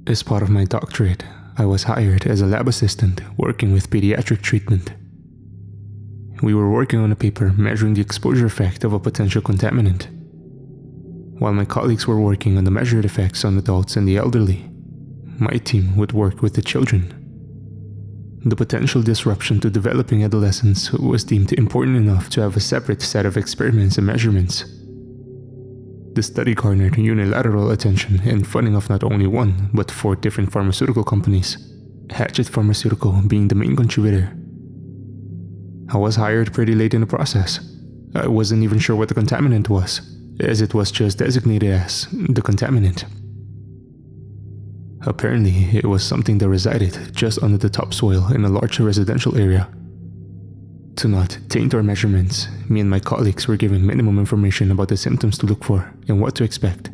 As part of my doctorate, I was hired as a lab assistant working with pediatric treatment. We were working on a paper measuring the exposure effect of a potential contaminant, while my colleagues were working on the measured effects on adults and the elderly. My team would work with the children. The potential disruption to developing adolescents was deemed important enough to have a separate set of experiments and measurements. The study garnered unilateral attention and funding of not only one, but 4 different pharmaceutical companies, Hatchet Pharmaceutical being the main contributor. I was hired pretty late in the process. I wasn't even sure what the contaminant was, as it was just designated as the contaminant. Apparently, it was something that resided just under the topsoil in a large residential area. To not taint our measurements, me and my colleagues were given minimum information about the symptoms to look for and what to expect.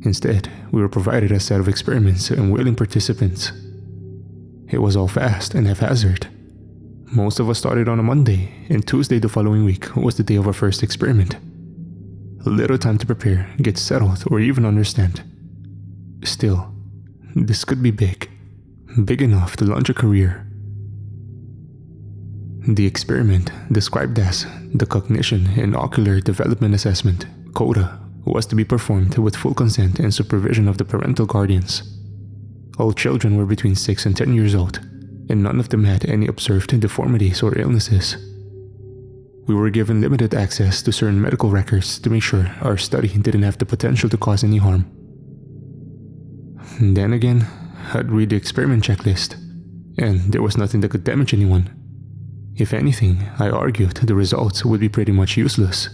Instead, we were provided a set of experiments and willing participants. It was all fast and haphazard. Most of us started on a Monday, and Tuesday the following week was the day of our first experiment. Little time to prepare, get settled, or even understand. Still, this could be big enough to launch a career. The experiment, described as the Cognition and Ocular Development Assessment, CODA, was to be performed with full consent and supervision of the parental guardians. All children were between 6 and 10 years old, and none of them had any observed deformities or illnesses. We were given limited access to certain medical records to make sure our study didn't have the potential to cause any harm. Then again, I'd read the experiment checklist, and there was nothing that could damage anyone. If anything, I argued the results would be pretty much useless.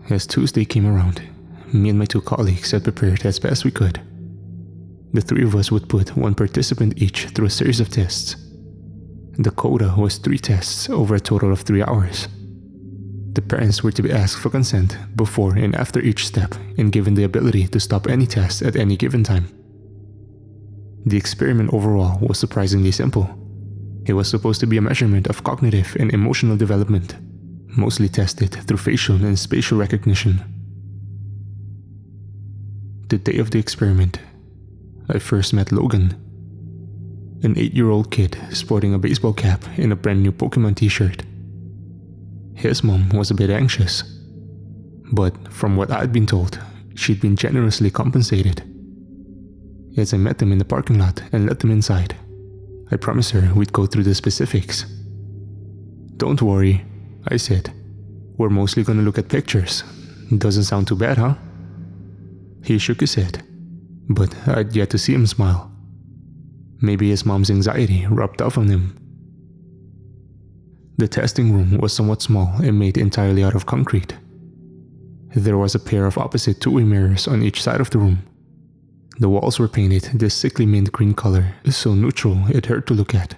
As Tuesday came around, me and my 2 colleagues had prepared as best we could. The 3 of us would put 1 participant each through a series of tests. The CODA was 3 tests over a total of 3 hours. The parents were to be asked for consent before and after each step and given the ability to stop any test at any given time. The experiment overall was surprisingly simple. It was supposed to be a measurement of cognitive and emotional development, mostly tested through facial and spatial recognition. The day of the experiment, I first met Logan, an 8-year-old kid sporting a baseball cap and a brand new Pokemon t-shirt. His mom was a bit anxious, but from what I'd been told, she'd been generously compensated. As I met them in the parking lot and let them inside, I promised her we'd go through the specifics. "Don't worry," I said. "We're mostly gonna look at pictures. Doesn't sound too bad, huh?" He shook his head, but I'd yet to see him smile. Maybe his mom's anxiety rubbed off on him. The testing room was somewhat small and made entirely out of concrete. There was a pair of opposite two-way mirrors on each side of the room. The walls were painted this sickly mint green color, so neutral it hurt to look at.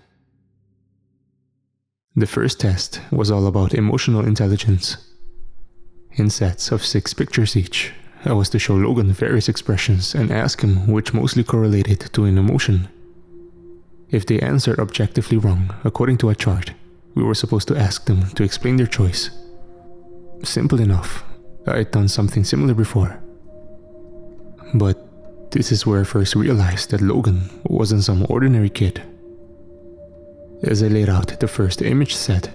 The first test was all about emotional intelligence. In sets of 6 pictures each, I was to show Logan various expressions and ask him which mostly correlated to an emotion. If they answered objectively wrong according to a chart, we were supposed to ask them to explain their choice. Simple enough. I'd done something similar before. But this is where I first realized that Logan wasn't some ordinary kid. As I laid out the first image set,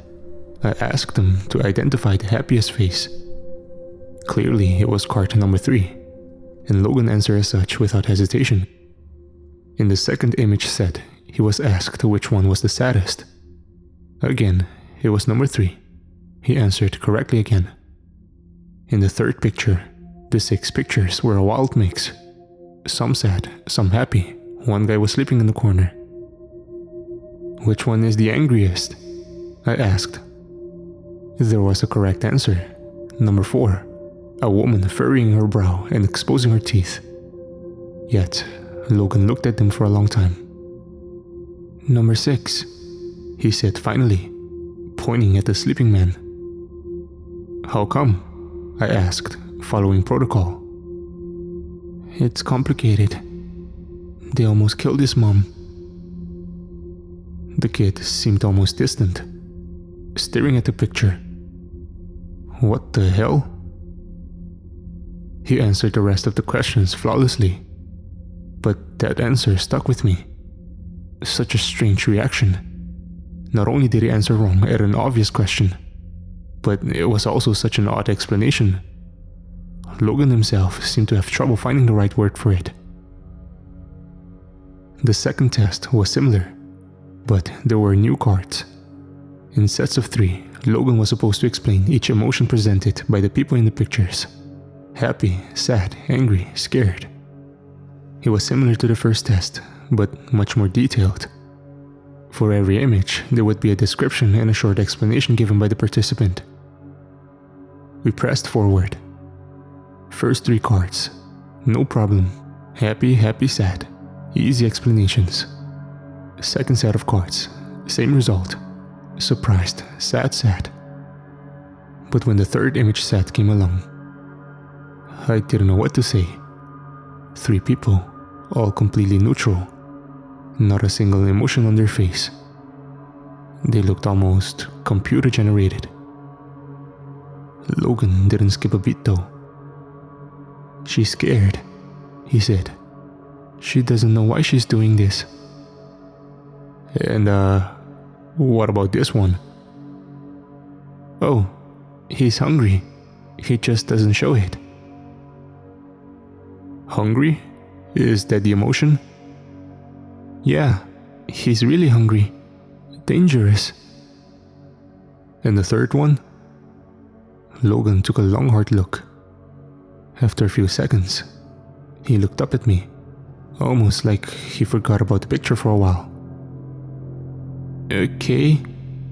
I asked him to identify the happiest face. Clearly, it was card number 3, and Logan answered as such without hesitation. In the second image set, he was asked which one was the saddest. Again, it was number 3. He answered correctly again. In the third picture, the 6 pictures were a wild mix. Some sad, some happy. One guy was sleeping in the corner. "Which one is the angriest?" I asked. There was a correct answer. Number 4, a woman furrowing her brow and exposing her teeth. Yet, Logan looked at them for a long time. "Number 6, he said finally, pointing at the sleeping man. "How come?" I asked, following protocol. "It's complicated. They almost killed his mom." The kid seemed almost distant, staring at the picture. "What the hell?" He answered the rest of the questions flawlessly. But that answer stuck with me. Such a strange reaction. Not only did he answer wrong at an obvious question, but it was also such an odd explanation. Logan himself seemed to have trouble finding the right word for it. The second test was similar, but there were new cards. In sets of 3, Logan was supposed to explain each emotion presented by the people in the pictures. Happy, sad, angry, scared. It was similar to the first test, but much more detailed. For every image, there would be a description and a short explanation given by the participant. We pressed forward. First 3 cards, no problem. Happy, happy, sad. Easy explanations. Second set of cards, same result. Surprised, sad, sad. But when the third image set came along, I didn't know what to say. 3 people, all completely neutral. Not a single emotion on their face. They looked almost computer-generated. Logan didn't skip a beat though. "She's scared," he said. "She doesn't know why she's doing this." "And what about this one?" "Oh, he's hungry. He just doesn't show it." "Hungry? Is that the emotion?" "Yeah, he's really hungry. Dangerous." "And the third one?" Logan took a long hard look. After a few seconds, he looked up at me, almost like he forgot about the picture for a while. "Okay,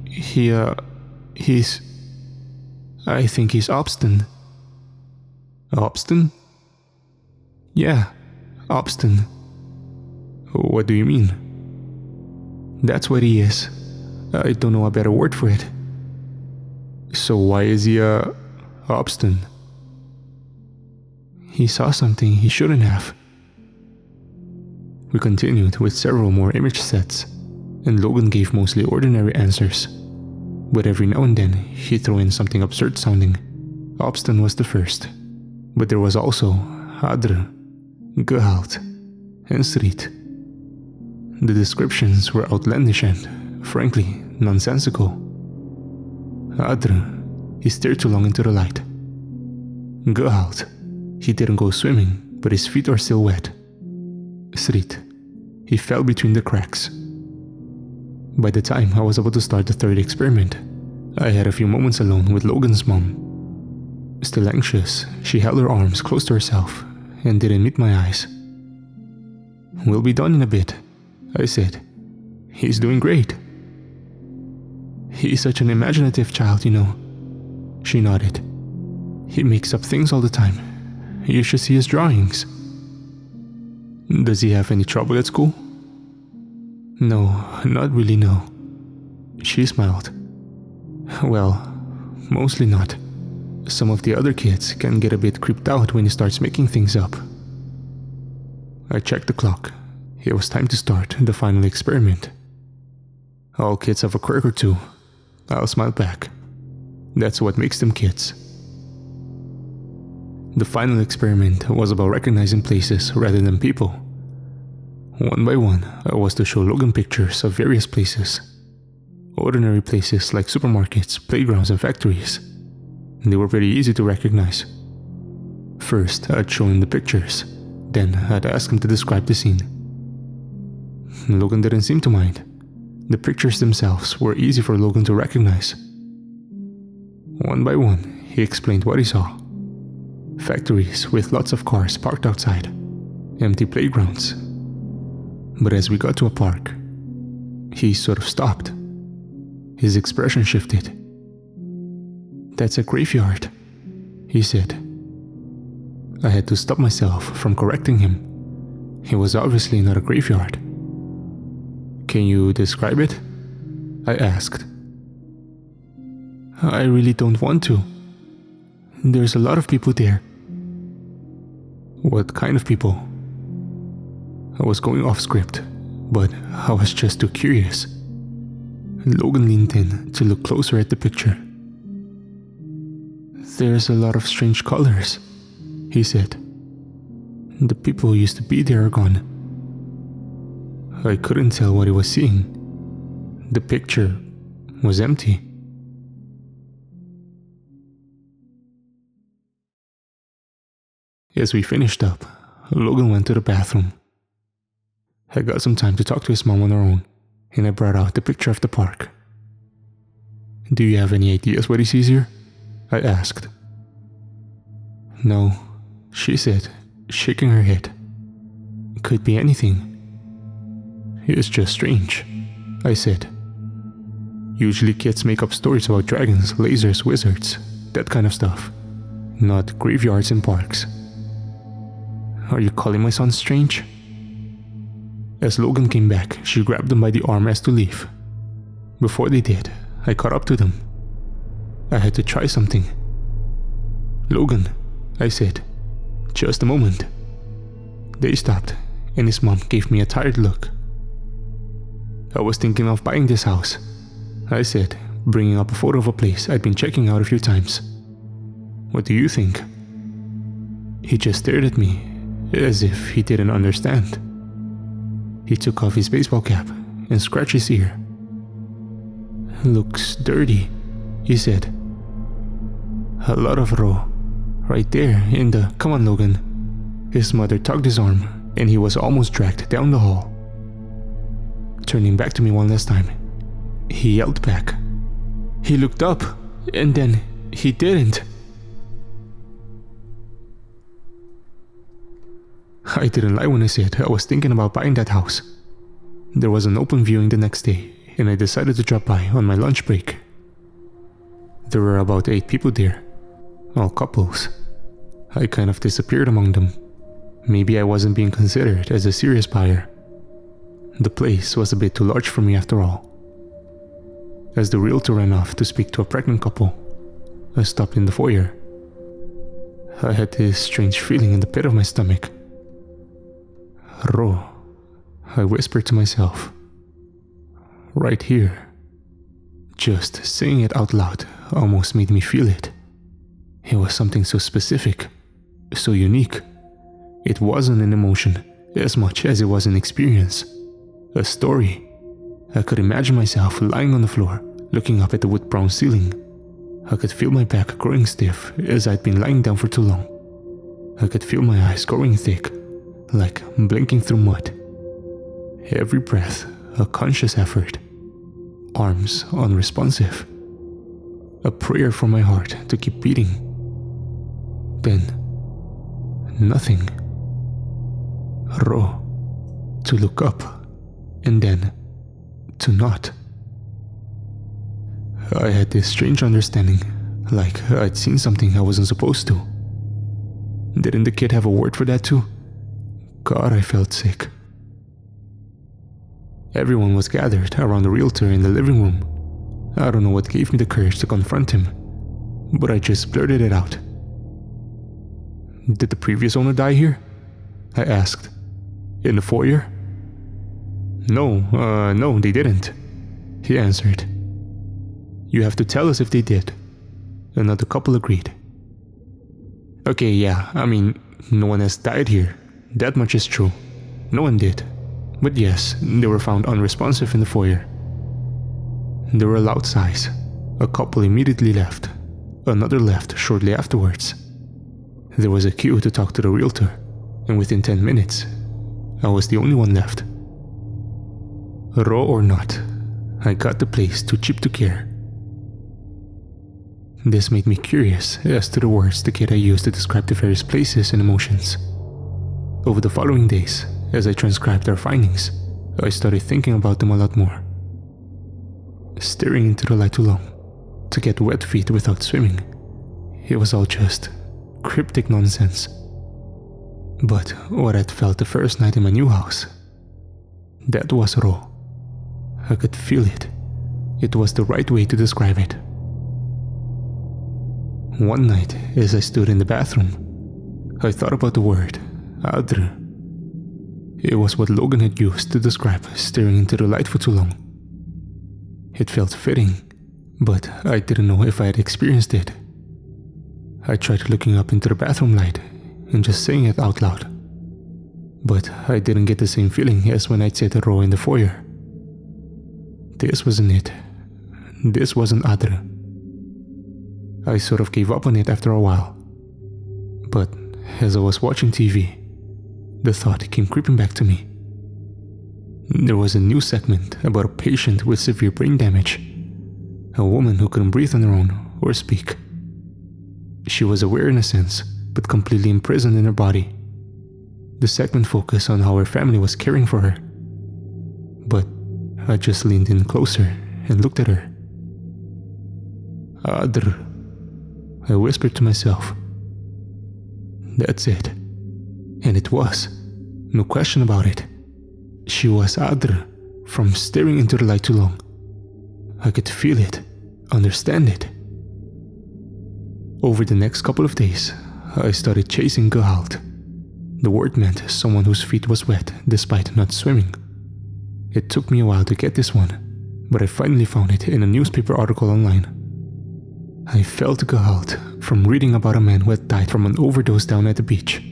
he's... I think he's obstinate." "Obstinate?" "Yeah, obstinate." "What do you mean?" "That's what he is. I don't know a better word for it." "So why is he obstinate?" "He saw something he shouldn't have." We continued with several more image sets, and Logan gave mostly ordinary answers. But every now and then, he'd throw in something absurd sounding. Obstinate was the first, but there was also Adr, Gehalt, and Street. The descriptions were outlandish and, frankly, nonsensical. Adr, he stared too long into the light. Gehalt, he didn't go swimming, but his feet are still wet. Street, he fell between the cracks. By the time I was about to start the third experiment, I had a few moments alone with Logan's mom. Still anxious, she held her arms close to herself and didn't meet my eyes. "We'll be done in a bit," I said. "He's doing great." "He's such an imaginative child, you know." She nodded. "He makes up things all the time. You should see his drawings." "Does he have any trouble at school?" "No, not really, no." She smiled. "Well, mostly not. Some of the other kids can get a bit creeped out when he starts making things up." I checked the clock. It was time to start the final experiment. "All kids have a quirk or two," I'll smile back. "That's what makes them kids." The final experiment was about recognizing places rather than people. One by one, I was to show Logan pictures of various places. Ordinary places like supermarkets, playgrounds, and factories. They were pretty easy to recognize. First, I'd show him the pictures. Then, I'd ask him to describe the scene. Logan didn't seem to mind. The pictures themselves were easy for Logan to recognize. One by one, he explained what he saw. Factories with lots of cars parked outside. Empty playgrounds. But as we got to a park, he sort of stopped. His expression shifted. "That's a graveyard," he said. I had to stop myself from correcting him. It was obviously not a graveyard. "Can you describe it?" I asked. "I really don't want to. There's a lot of people there." "What kind of people?" I was going off script, but I was just too curious. Logan leaned in to look closer at the picture. "There's a lot of strange colors," he said. "The people who used to be there are gone, I couldn't tell what he was seeing. The picture was empty. As we finished up, Logan went to the bathroom. I got some time to talk to his mom on our own, and I brought out the picture of the park. "Do you have any ideas what he sees here?" I asked. "No," she said, shaking her head. "Could be anything." "It's just strange," I said. "Usually kids make up stories about dragons, lasers, wizards, that kind of stuff. Not graveyards and parks." "Are you calling my son strange?" As Logan came back, she grabbed him by the arm as to leave. Before they did, I caught up to them. I had to try something. "Logan," I said. "Just a moment." They stopped, and his mom gave me a tired look. "I was thinking of buying this house," I said, bringing up a photo of a place I'd been checking out a few times. "What do you think?" He just stared at me, as if he didn't understand. He took off his baseball cap and scratched his ear. "Looks dirty," he said. "A lot of raw. Right there in the... Come on, Logan." His mother tugged his arm, and he was almost dragged down the hall. Turning back to me one last time, he yelled back. He looked up, and then he didn't. I didn't lie when I said I was thinking about buying that house. There was an open viewing the next day, and I decided to drop by on my lunch break. There were about 8 people there, all couples. I kind of disappeared among them. Maybe I wasn't being considered as a serious buyer. The place was a bit too large for me after all. As the realtor ran off to speak to a pregnant couple, I stopped in the foyer. I had this strange feeling in the pit of my stomach. "Ro," I whispered to myself. Right here. Just saying it out loud almost made me feel it. It was something so specific, so unique. It wasn't an emotion as much as it was an experience, a story. I could imagine myself lying on the floor, looking up at the wood brown ceiling. I could feel my back growing stiff as I'd been lying down for too long. I could feel my eyes growing thick, like blinking through mud. Every breath a conscious effort. Arms unresponsive. A prayer for my heart to keep beating. Then, nothing. Ro, to look up, and then to not. I had this strange understanding, like I'd seen something I wasn't supposed to. Didn't the kid have a word for that too? God, I felt sick. Everyone was gathered around the realtor in the living room. I don't know what gave me the courage to confront him, but I just blurted it out. "Did the previous owner die here?" I asked. "In the foyer?" No, they didn't," he answered. "You have to tell us if they did." Another couple agreed. "Okay, yeah, I mean, no one has died here. That much is true. No one did. But yes, they were found unresponsive in the foyer." There were loud sighs. A couple immediately left. Another left shortly afterwards. There was a queue to talk to the realtor, and within 10 minutes, I was the only one left. Raw or not, I got the place too cheap to care. This made me curious as to the words the kid I used to describe the various places and emotions. Over the following days, as I transcribed our findings, I started thinking about them a lot more. Staring into the light too long, to get wet feet without swimming, it was all just cryptic nonsense. But what I'd felt the first night in my new house, that was raw. I could feel it. It was the right way to describe it. One night, as I stood in the bathroom, I thought about the word adr. It was what Logan had used to describe staring into the light for too long. It felt fitting, but I didn't know if I had experienced it. I tried looking up into the bathroom light and just saying it out loud. But I didn't get the same feeling as when I'd sat a row in the foyer. This wasn't it. This wasn't Adr. I sort of gave up on it after a while. But as I was watching TV, the thought came creeping back to me. There was a news segment about a patient with severe brain damage, a woman who couldn't breathe on her own or speak. She was aware in a sense, but completely imprisoned in her body. The segment focused on how her family was caring for her. But I just leaned in closer and looked at her. Adr, I whispered to myself. That's it. And it was. No question about it. She was Adr from staring into the light too long. I could feel it, understand it. Over the next couple of days, I started chasing Gehalt. The word meant someone whose feet was wet despite not swimming. It took me a while to get this one, but I finally found it in a newspaper article online. I felt Gehalt from reading about a man who had died from an overdose down at the beach.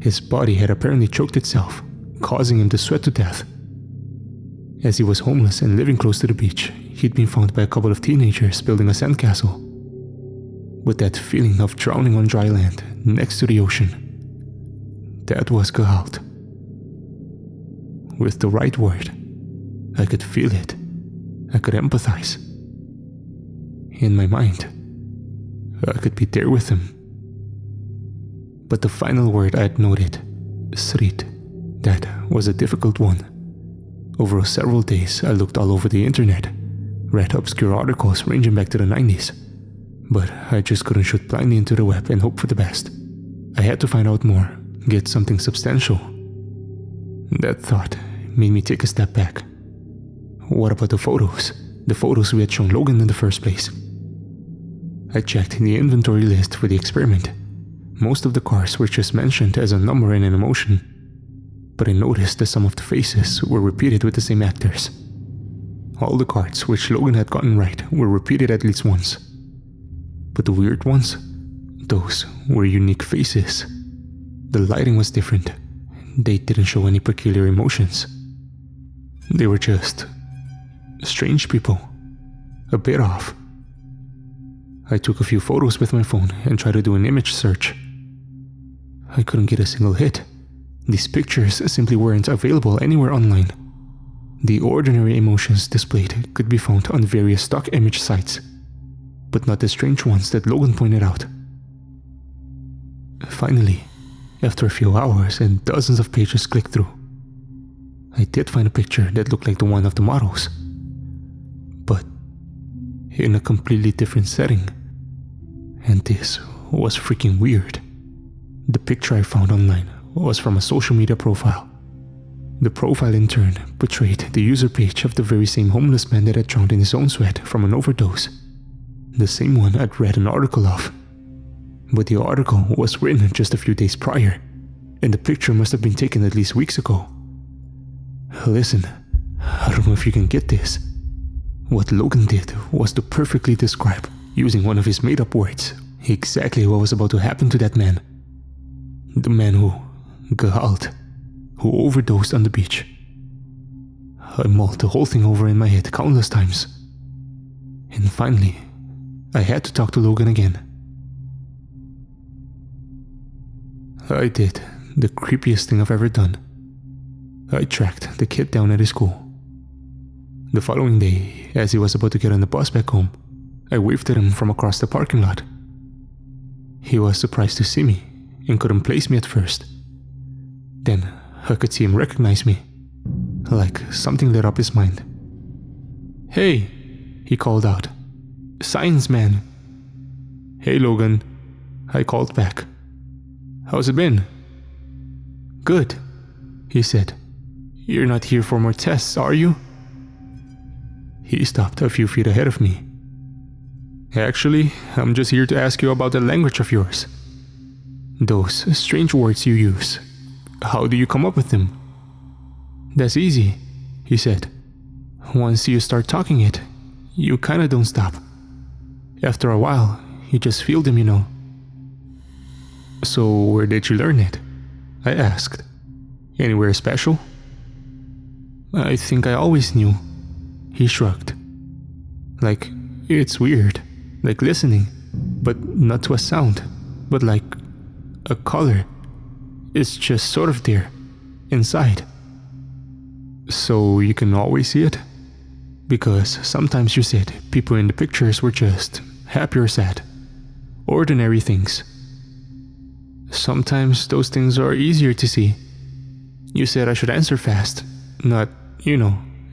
His body had apparently choked itself, causing him to sweat to death. As he was homeless and living close to the beach, he'd been found by a couple of teenagers building a sandcastle. With that feeling of drowning on dry land next to the ocean, that was Gehalt. With the right word, I could feel it. I could empathize. In my mind, I could be there with him. But the final word I had noted, Srit, that was a difficult one. Over several days, I looked all over the internet, read obscure articles ranging back to the 90s, but I just couldn't shoot blindly into the web and hope for the best. I had to find out more, get something substantial. That thought made me take a step back. What about the photos? The photos we had shown Logan in the first place. I checked the inventory list for the experiment. Most of the cards were just mentioned as a number and an emotion, but I noticed that some of the faces were repeated with the same actors. All the cards which Logan had gotten right were repeated at least once. But the weird ones, those were unique faces. The lighting was different. They didn't show any peculiar emotions. They were just strange people, a bit off. I took a few photos with my phone and tried to do an image search. I couldn't get a single hit. These pictures simply weren't available anywhere online. The ordinary emotions displayed could be found on various stock image sites, but not the strange ones that Logan pointed out. Finally, after a few hours and dozens of pages clicked through, I did find a picture that looked like the one of the models, but in a completely different setting. And this was freaking weird. The picture I found online was from a social media profile. The profile in turn portrayed the user page of the very same homeless man that had drowned in his own sweat from an overdose. The same one I'd read an article of. But the article was written just a few days prior, and the picture must have been taken at least weeks ago. Listen, I don't know if you can get this. What Logan did was to perfectly describe, using one of his made-up words, exactly what was about to happen to that man. The man who, Gehalt, who overdosed on the beach. I mulled the whole thing over in my head countless times. And finally, I had to talk to Logan again. I did the creepiest thing I've ever done. I tracked the kid down at his school. The following day, as he was about to get on the bus back home, I waved at him from across the parking lot. He was surprised to see me and couldn't place me at first. Then I could see him recognize me, like something lit up his mind. "Hey," he called out. "Science man." "Hey Logan," I called back. "How's it been?" "Good," he said. "You're not here for more tests, are you?" He stopped a few feet ahead of me. "Actually, I'm just here to ask you about the language of yours. Those strange words you use. How do you come up with them?" "That's easy," he said. "Once you start talking it, you kinda don't stop. After a while, you just feel them, "So where did you learn it?" I asked. Anywhere special? I think I always knew. He shrugged. Like, it's weird. Like listening, but not to a sound, but like a color. It's just sort of there, inside. So you can always see it? Because sometimes you said people in the pictures were just happy or sad. Ordinary things. Sometimes those things are easier to see. You said I should answer fast, not,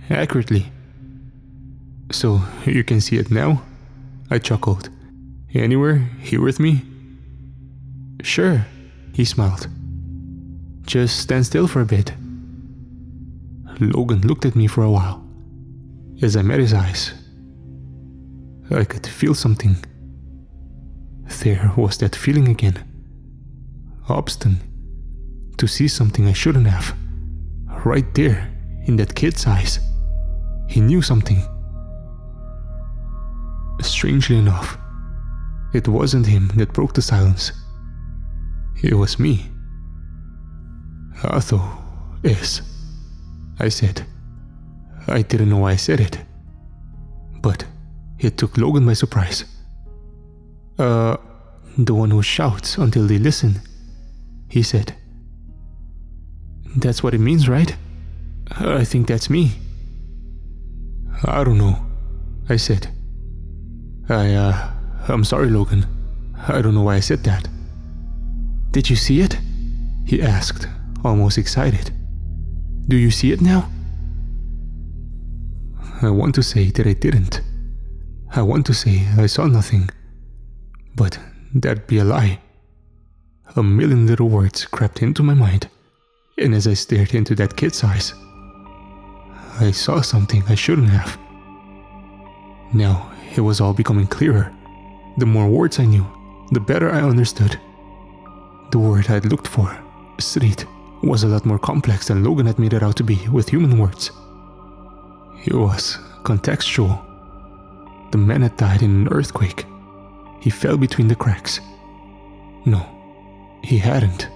accurately. So you can see it now? I chuckled. Anywhere here with me? Sure, he smiled. Just stand still for a bit. Logan looked at me for a while. As I met his eyes, I could feel something. There was that feeling again. Obstinate. To see something I shouldn't have. Right there, in that kid's eyes. He knew something. Strangely enough, it wasn't him that broke the silence. It was me. Arthur is, I said. I didn't know why I said it, but it took Logan by surprise. The one who shouts until they listen, he said. That's what it means, right? I think that's me. I don't know, I said. I'm sorry, Logan. I don't know why I said that. Did you see it? He asked, almost excited. Do you see it now? I want to say that I didn't. I want to say I saw nothing. But that'd be a lie. A million little words crept into my mind, and as I stared into that kid's eyes, I saw something I shouldn't have. Now it was all becoming clearer. The more words I knew, the better I understood. The word I'd looked for, street, was a lot more complex than Logan had made it out to be with human words. It was contextual. The man had died in an earthquake. He fell between the cracks. No, he hadn't.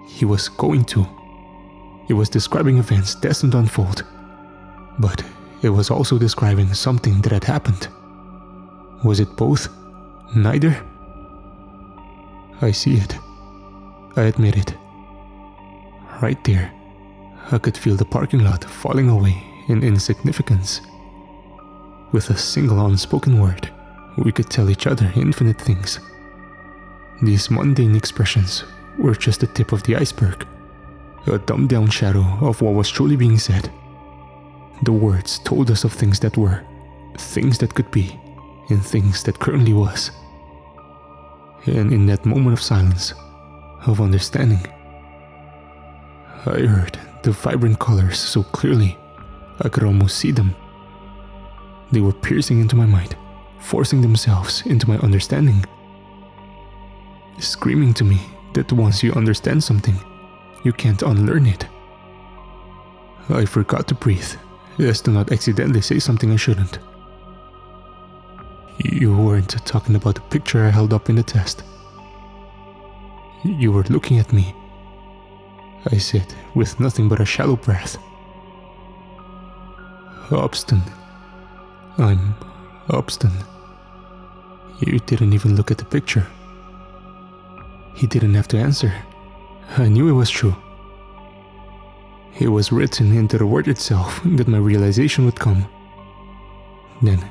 He was going to. It was describing events destined to unfold. But it was also describing something that had happened. Was it both? Neither? I see it. I admit it. Right there, I could feel the parking lot falling away in insignificance. With a single unspoken word, we could tell each other infinite things. These mundane expressions were just the tip of the iceberg, a dumbed-down shadow of what was truly being said. The words told us of things that were, things that could be, and things that currently was. And in that moment of silence, of understanding, I heard the vibrant colors so clearly I could almost see them. They were piercing into my mind, forcing themselves into my understanding, screaming to me that once you understand something, you can't unlearn it. I forgot to breathe, as to not accidentally say something I shouldn't. You weren't talking about the picture I held up in the test. You were looking at me, I said with nothing but a shallow breath. Obstinate. I'm obstinate. You didn't even look at the picture. He didn't have to answer. I knew it was true. It was written into the word itself that my realization would come. Then,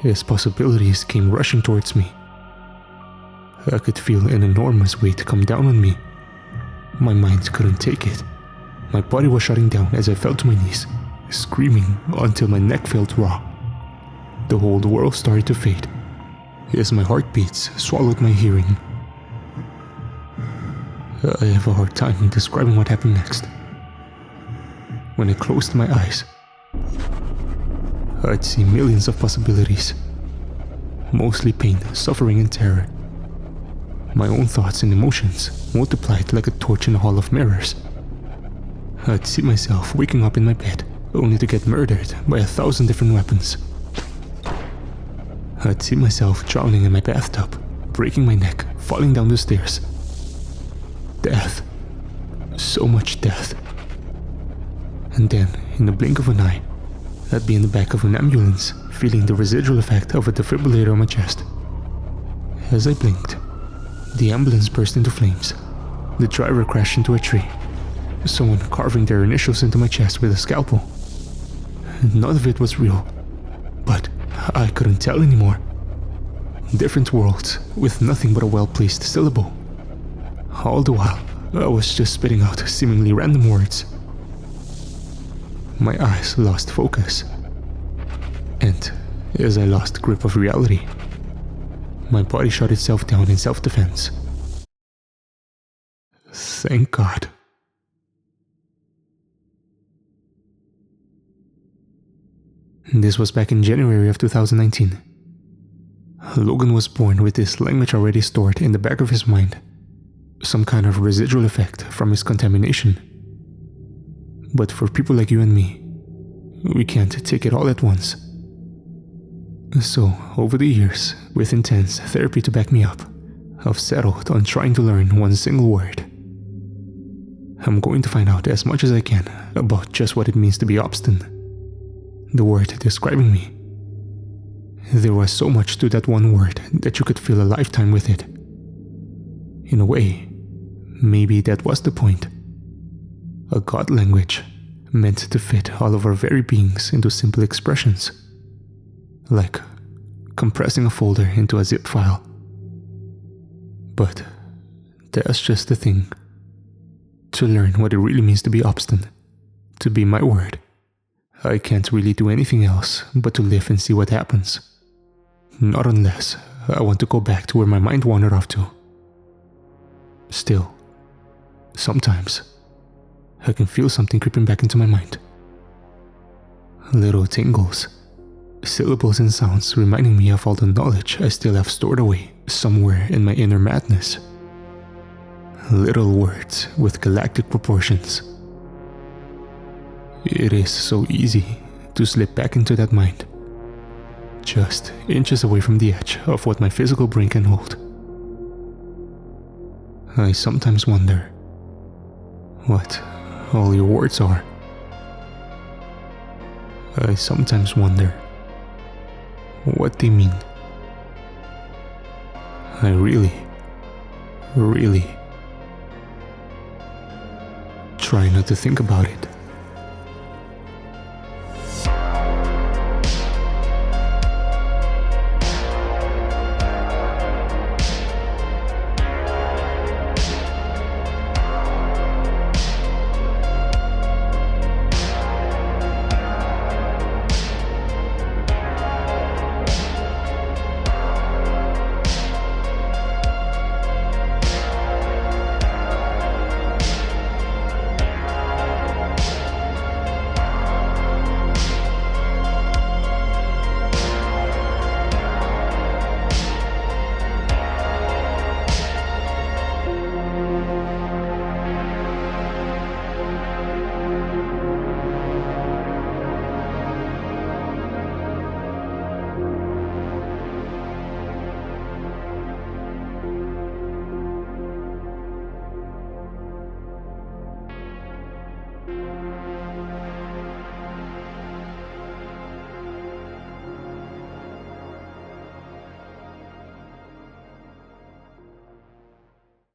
as possibilities came rushing towards me, I could feel an enormous weight come down on me. My mind couldn't take it. My body was shutting down as I fell to my knees, screaming until my neck felt raw. The whole world started to fade, as my heartbeats swallowed my hearing. I have a hard time describing what happened next. When I closed my eyes, I'd see millions of possibilities. Mostly pain, suffering, and terror. My own thoughts and emotions multiplied like a torch in a hall of mirrors. I'd see myself waking up in my bed, only to get murdered by 1,000 different weapons. I'd see myself drowning in my bathtub, breaking my neck, falling down the stairs. Death. So much death. And then, in the blink of an eye, I'd be in the back of an ambulance, feeling the residual effect of a defibrillator on my chest. As I blinked, the ambulance burst into flames. The driver crashed into a tree, someone carving their initials into my chest with a scalpel. None of it was real, but I couldn't tell anymore. Different worlds, with nothing but a well-placed syllable. All the while, I was just spitting out seemingly random words. My eyes lost focus, and as I lost grip of reality, my body shut itself down in self-defense. Thank God. This was back in January of 2019. Logan was born with this language already stored in the back of his mind, some kind of residual effect from his contamination. But for people like you and me, we can't take it all at once. So, over the years, with intense therapy to back me up, I've settled on trying to learn one single word. I'm going to find out as much as I can about just what it means to be obstinate. The word describing me. There was so much to that one word that you could fill a lifetime with it. In a way, maybe that was the point. A God language meant to fit all of our very beings into simple expressions. Like compressing a folder into a zip file. But that's just the thing. To learn what it really means to be obstinate, to be my word, I can't really do anything else but to live and see what happens. Not unless I want to go back to where my mind wandered off to. Still, sometimes I can feel something creeping back into my mind. Little tingles, syllables and sounds reminding me of all the knowledge I still have stored away somewhere in my inner madness. Little words with galactic proportions. It is so easy to slip back into that mind, just inches away from the edge of what my physical brain can hold. I sometimes wonder what all your words are. I sometimes wonder what they mean. I really try not to think about it.